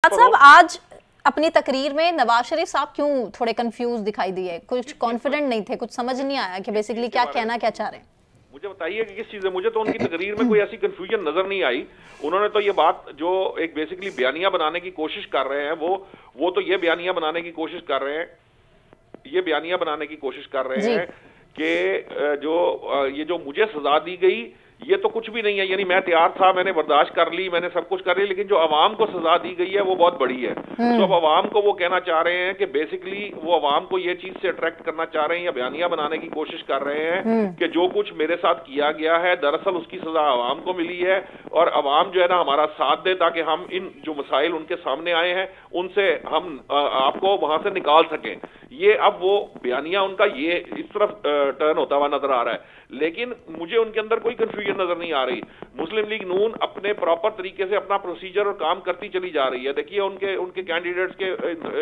سجاد صاحب آج اپنی تقریر میں نواز شریف صاحب کیوں تھوڑے کنفیوز دکھائی دیے, کچھ کانفیڈنٹ نہیں تھے, کچھ سمجھ نہیں آیا کہ بیسیکلی کیا کہنا کیا چاہ رہے ہیں؟ مجھے بتائیے کہ کس چیز ہے. مجھے تو ان کی تقریر میں کوئی ایسی کنفیوژن نظر نہیں آئی. انہوں نے تو یہ بات جو ایک بیسیکلی بیانیہ بنانے کی کوشش کر رہے ہیں وہ تو یہ بیانیہ بنانے کی کوشش کر رہے ہیں کہ یہ جو مجھے سزا دی گئی یہ تو کچھ بھی نہیں ہے, یعنی میں تیار تھا, میں نے برداشت کر لی, میں نے سب کچھ کر لی, لیکن جو عوام کو سزا دی گئی ہے وہ بہت بڑی ہے. تو اب عوام کو وہ کہنا چاہ رہے ہیں کہ بیسیکلی وہ عوام کو یہ چیز سے اٹریکٹ کرنا چاہ رہے ہیں یا بیانیہ بنانے کی کوشش کر رہے ہیں کہ جو کچھ میرے ساتھ کیا گیا ہے دراصل اس کی سزا عوام کو ملی ہے, اور عوام جو ہے نا ہمارا ساتھ دے تاکہ ہم ان جو مسائل ان کے سامنے آئے ہیں ان سے ہم آپ کو وہاں سے نکال سکیں. یہ اب وہ بیانیہ ان کا یہ اس طرف ٹرن ہوتا ہوا نظر آ رہا ہے, لیکن مجھے ان کے اندر کوئی کنفیوژن نظر نہیں آ رہی. مسلم لیگ نون اپنے پراپر طریقے سے اپنا پروسیجر اور کام کرتی چلی جا رہی ہے. دیکھیے ان کے کینڈیڈیٹس کے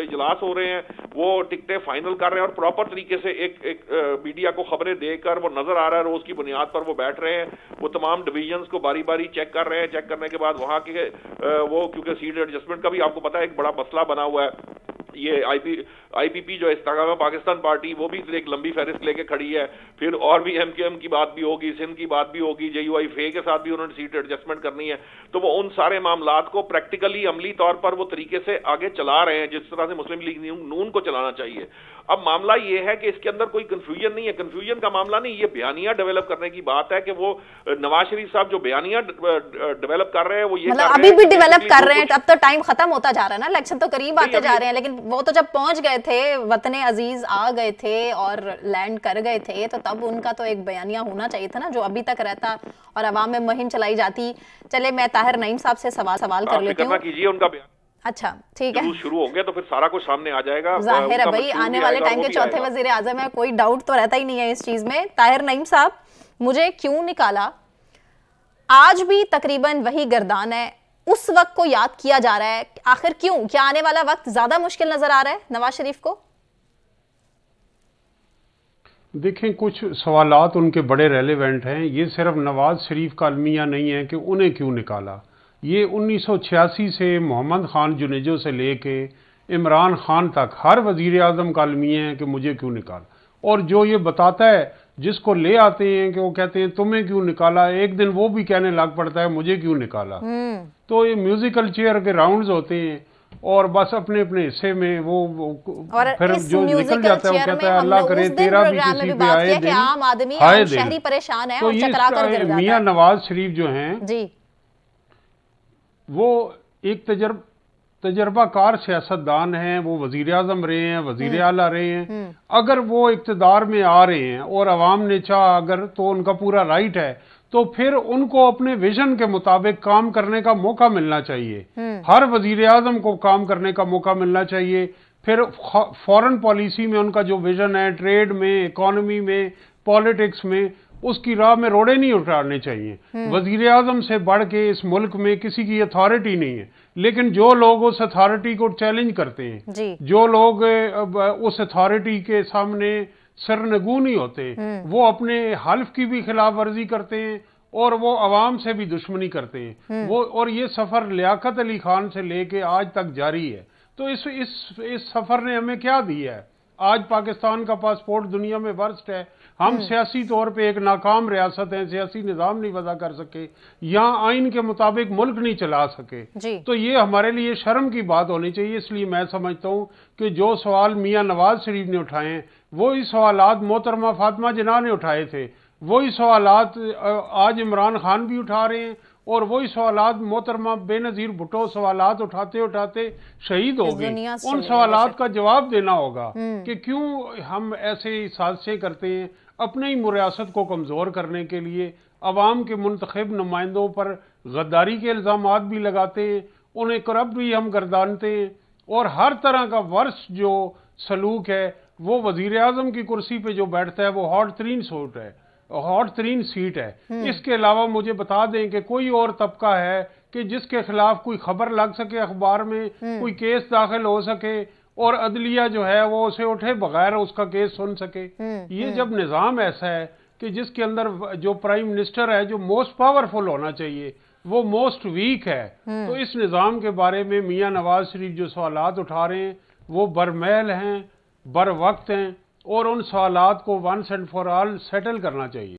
اجلاس ہو رہے ہیں, وہ ٹکٹیں فائنل کر رہے ہیں اور پراپر طریقے سے ایک میڈیا کو خبریں دے کر وہ نظر آ رہا ہے روز کی بنیاد پر وہ بیٹھ رہے ہیں, وہ تمام ڈویژنز کو باری باری چیک کر رہے ہیں. چیک کرنے کے بعد وہاں کے وہ کیونکہ سیٹ ایڈجسٹمنٹ کا بھی آپ کو پتا ہے ایک بڑا مسئلہ بنا ہوا ہے. یہ آئی پی پی جو استحکام پاکستان پارٹی وہ بھی ایک لمبی فہرست لے کے کھڑی ہے. پھر اور بھی ایم کیو ایم کی بات بھی ہوگی, سندھ کی بات بھی ہوگی, جے یو آئی فے کے ساتھ بھی انہوں نے سیٹ ایڈجسٹمنٹ کرنی ہے. تو وہ ان سارے معاملات کو پریکٹیکلی عملی طور پر وہ طریقے سے آگے چلا رہے ہیں جس طرح سے مسلم لیگ نون کو چلانا چاہیے. اب معاملہ یہ ہے کہ اس کے اندر کوئی کنفیوژن نہیں ہے, کنفیوژن کا معاملہ نہیں, یہ بیانیہ ڈیولپ کرنے کی بات ہے کہ وہ نواز شریف صاحب جو بیانیہ ڈیولپ کر رہے ہیں وہ یہ مطلب ابھی بھی ڈیولپ کر رہے ہیں. اب تو ٹائم ختم ہوتا جا رہا ہے نا, الیکشن تو قریب آتے جا رہے ہیں, لیکن وہ تو جب پہنچ گئے تھے وطن عزیز آ گئے تھے اور لینڈ کر گئے تھے تو تب ان کا تو ایک بیانیہ ہونا چاہیے تھا نا جو ابھی تک رہتا اور عوام میں مہم چلائی جاتی. چلے میں طاہر نعیم صاحب سے سوال کر لیتی ہوں. کیجیے ان کا بیان. اچھا ٹھیک ہے, شروع ہوں گے تو پھر سارا کچھ سامنے آ جائے گا. ظاہر ہے بھائی آنے والے ٹائم کے چوتھے وزیر اعظم ہے, کوئی ڈاؤٹ تو رہتا ہی نہیں ہے اس چیز میں. طاہر نعیم صاحب, مجھے کیوں نکالا آج بھی تقریباً وہی گردان ہے, اس وقت کو یاد کیا جا رہا ہے, آخر کیوں؟ کیا آنے والا وقت زیادہ مشکل نظر آ رہا ہے نواز شریف کو؟ دیکھیں کچھ سوالات ان کے بڑے ریلیونٹ ہیں. یہ صرف نواز شریف کا المیہ نہیں ہے کہ انہیں کیوں نکالا. یہ 1986 سے محمد خان جنیجو سے لے کے عمران خان تک ہر وزیر اعظم کا المیہ ہے کہ مجھے کیوں نکالا. اور جو یہ بتاتا ہے جس کو لے آتے ہیں کہ وہ کہتے ہیں تمہیں کیوں نکالا, ایک دن وہ بھی کہنے لگ پڑتا ہے مجھے کیوں نکالا. تو یہ میوزیکل چیئر کے راؤنڈز ہوتے ہیں اور بس اپنے حصے میں وہ پھر جو نکل جاتا ہے وہ کہتا ہے اللہ کرے تیرا بھی کسی پہ آئے دن ہائے دن. تو یہ میاں نواز شریف جو ہیں وہ ایک تجربہ کار سیاستدان ہیں, وہ وزیر اعظم رہے ہیں, وزیر اعلیٰ رہے ہیں. اگر وہ اقتدار میں آ رہے ہیں اور عوام نے چاہا اگر تو ان کا پورا رائٹ ہے, تو پھر ان کو اپنے ویژن کے مطابق کام کرنے کا موقع ملنا چاہیے. ہر وزیر اعظم کو کام کرنے کا موقع ملنا چاہیے. پھر فورن پالیسی میں ان کا جو ویژن ہے, ٹریڈ میں, اکانومی میں, پالیٹکس میں, اس کی راہ میں روڑے نہیں اٹھانے چاہیے. وزیر اعظم سے بڑھ کے اس ملک میں کسی کی اتھارٹی نہیں ہے, لیکن جو لوگ اس اتھارٹی کو چیلنج کرتے ہیں, جو لوگ اس اتھارٹی کے سامنے سرنگو نہیں ہوتے, وہ اپنے حلف کی بھی خلاف ورزی کرتے ہیں اور وہ عوام سے بھی دشمنی کرتے ہیں. اور یہ سفر لیاقت علی خان سے لے کے آج تک جاری ہے. تو اس سفر نے ہمیں کیا دیا ہے؟ آج پاکستان کا پاسپورٹ دنیا میں ورسٹ ہے. ہم سیاسی طور پہ ایک ناکام ریاست ہیں, سیاسی نظام نہیں وضع کر سکے, یہاں آئین کے مطابق ملک نہیں چلا سکے. تو یہ ہمارے لیے شرم کی بات ہونی چاہیے. اس لیے میں سمجھتا ہوں کہ جو سوال میاں نواز شریف نے اٹھائے ہیں وہی سوالات محترمہ فاطمہ جناح نے اٹھائے تھے, وہی سوالات آج عمران خان بھی اٹھا رہے ہیں, اور وہی سوالات محترمہ بے نظیر بھٹو سوالات اٹھاتے شہید ہو گئے. ان سوالات کا جواب دینا ہوگا کہ کیوں ہم ایسے حادثے کرتے ہیں اپنے ہی ریاست کو کمزور کرنے کے لیے. عوام کے منتخب نمائندوں پر غداری کے الزامات بھی لگاتے ہیں, انہیں کرپٹ بھی ہم گردانتے ہیں, اور ہر طرح کا ورس جو سلوک ہے وہ وزیر اعظم کی کرسی پہ جو بیٹھتا ہے وہ ہاٹ ترین سیٹ ہے. اس کے علاوہ مجھے بتا دیں کہ کوئی اور طبقہ ہے کہ جس کے خلاف کوئی خبر لگ سکے اخبار میں, کوئی کیس داخل ہو سکے اور عدلیہ جو ہے وہ اسے اٹھے بغیر اس کا کیس سن سکے. یہ جب نظام ایسا ہے کہ جس کے اندر جو پرائم منسٹر ہے جو موسٹ پاورفل ہونا چاہیے وہ موسٹ ویک ہے. تو اس نظام کے بارے میں میاں نواز شریف جو سوالات اٹھا رہے ہیں وہ برمیل ہیں، بر وقت ہیں، اور ان سوالات کو once and for all settle کرنا چاہیے.